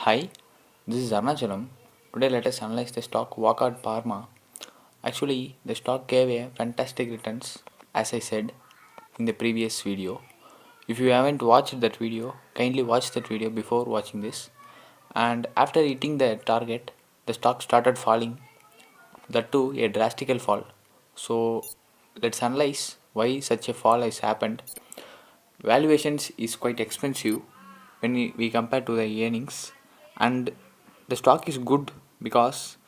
Hi, this is Arnachalam. Today let us analyze the stock Walcott Parma. Actually, the stock gave a fantastic returns as I said in the previous video. If you haven't watched that video, kindly watch that video before watching this. And after hitting the target, the stock started falling, that too a drastical fall. So let's analyze why such a fall has happened. Valuations is quite expensive when we compare to the earnings, and the stock is good because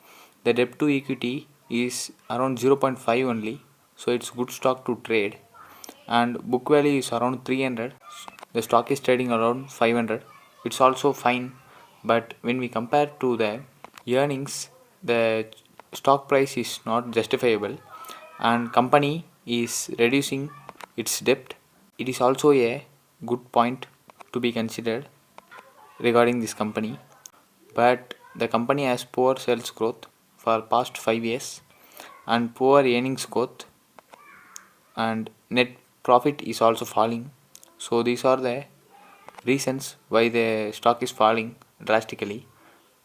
the debt to equity is around 0.5 only, so it's good stock to trade, and book value is around 300. The stock is trading around 500. It's also fine, but when we compare to the earnings, the stock price is not justifiable, and company is reducing its debt. It is also a good point to be considered regarding this company, but the company has poor sales growth for past 5 years and poor earnings growth, and net profit is also falling. So these are the reasons why the stock is falling drastically.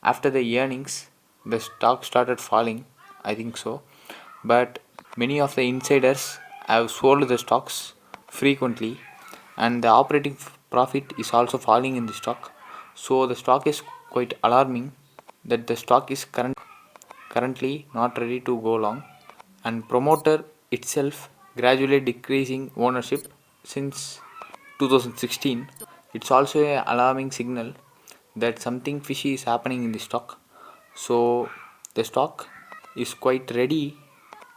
After the earnings, the stock started falling, I think so, but many of the insiders have sold the stocks frequently, and the operating profit is also falling in the stock. So the stock is quite alarming that the stock is currently not ready to go long, and promoter itself gradually decreasing ownership since 2016. It's also a alarming signal that something fishy is happening in the stock. So the stock is quite ready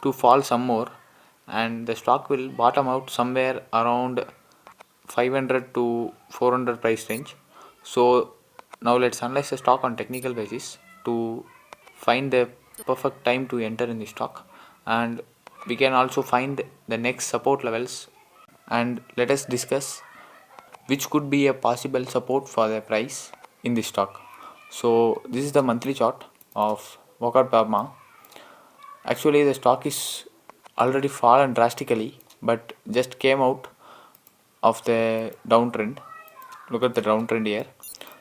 to fall some more, and the stock will bottom out somewhere around 500 to 400 price range. So now let's analyze the stock on technical basis to find the perfect time to enter in the stock, and we can also find the next support levels, and let us discuss which could be a possible support for the price in the stock. So this is the monthly chart of Walcott Parma. Actually, the stock is already fallen drastically, but just came out of the downtrend. Look at the downtrend here.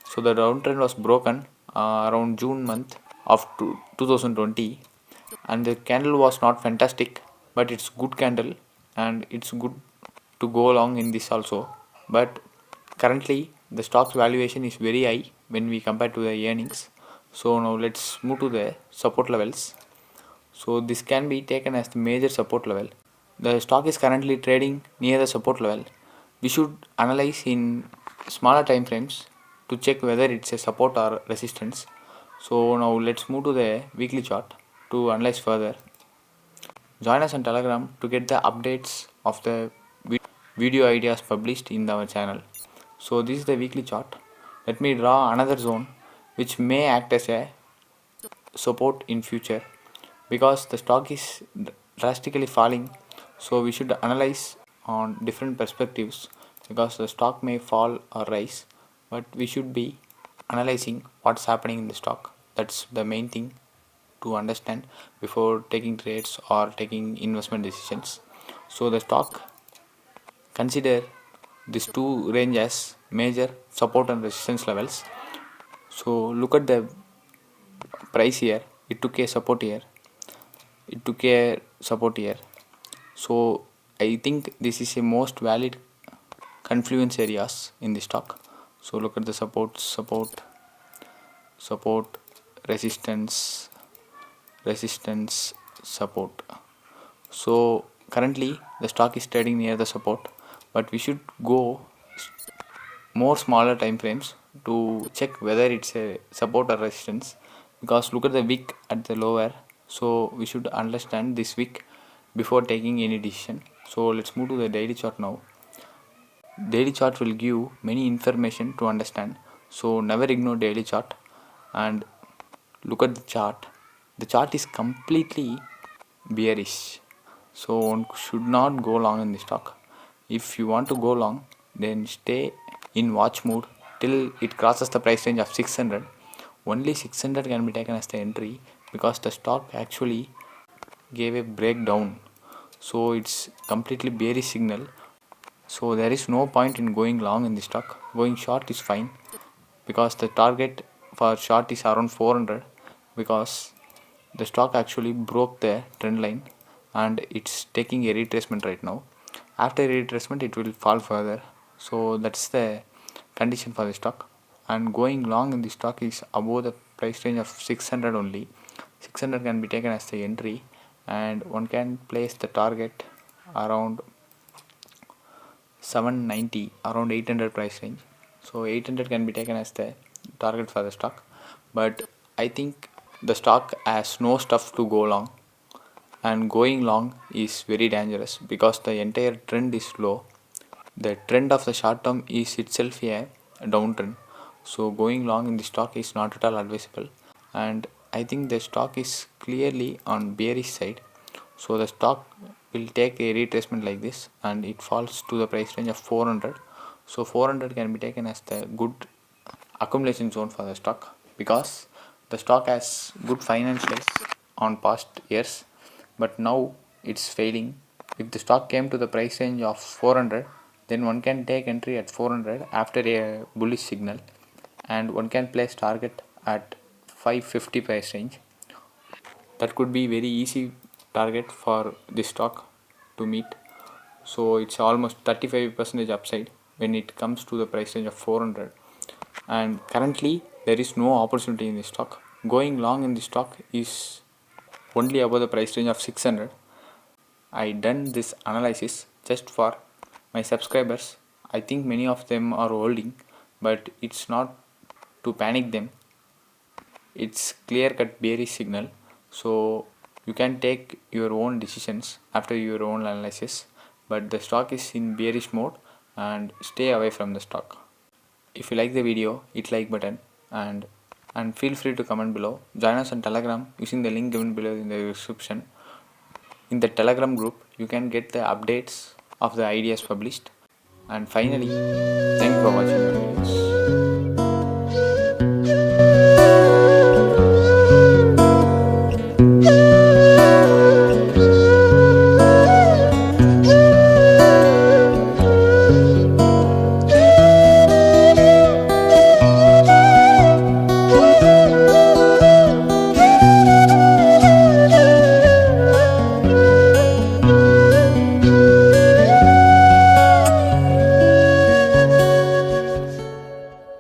So the downtrend was broken around June month of 2020, and the candle was not fantastic, but it's good candle, and it's good to go along in this also. But currently the stock's valuation is very high when we compare to the earnings. So now let's move to the support levels. So this can be taken as the major support level. The stock is currently trading near the support level. We should analyze in smaller time frames to check whether it's a support or resistance. So now let's move to the weekly chart to analyze further. Join us on Telegram to get the updates of the video ideas published in our channel. So this is the weekly chart. Let me draw another zone which may act as a support in future, because the stock is drastically falling. So we should analyze on different perspectives, because the stock may fall or rise, but we should be analyzing what's happening in the stock. That's the main thing to understand before taking trades or taking investment decisions. So the stock, consider these two range as major support and resistance levels. So look at the price here. It took a support here, it took a support here. So I think this is a most valid confluence areas in the stock. So look at the support, resistance, resistance, support. So currently the stock is trading near the support, but we should go more smaller time frames to check whether it's a support or resistance, because look at the wick at the lower. So we should understand this wick before taking any decision. So let's move to the daily chart now. Daily chart will give many information to understand, so never ignore daily chart and look at the chart. The chart is completely bearish, so one should not go long in the stock. If you want to go long, then stay in watch mode till it crosses the price range of 600. Only 600 can be taken as the entry, because the stock actually gave a breakdown, so it's completely bearish signal. So there is no point in going long in the stock. Going short is fine, because the target for short is around 400 because the stock actually broke the trend line and it's taking a retracement right now. After retracement it will fall further, so that's the condition for the stock. And going long in the stock is above the price range of 600 only. 600 can be taken as the entry and one can place the target around 790, around 800 price range. So 800 can be taken as the target for the stock, but I think the stock has no stuff to go long, and going long is very dangerous because the entire trend is low. The trend of the short term is itself a downtrend, so going long in the stock is not at all advisable. And I think the stock is clearly on bearish side, so the stock will take a retracement like this and it falls to the price range of 400. So 400 can be taken as the good accumulation zone for the stock because the stock has good financials on past years, but now it's failing. If the stock came to the price range of 400, then one can take entry at 400 after a bullish signal, and one can place target at 550 price range. That could be very easy target for this stock to meet. So it's almost 35% upside when it comes to the price range of 400, and currently there is no opportunity in this stock. Going long in the stock is only above the price range of 600. I done this analysis just for my subscribers. I think many of them are holding, but it's not to panic them. It's clear cut bearish signal, so you can take your own decisions after your own analysis, but the stock is in bearish mode and stay away from the stock. If you like the video, hit like button and feel free to comment below. Join us on Telegram using the link given below in the description. In the Telegram group you can get the updates of the ideas published. And finally, thank you for watching my videos.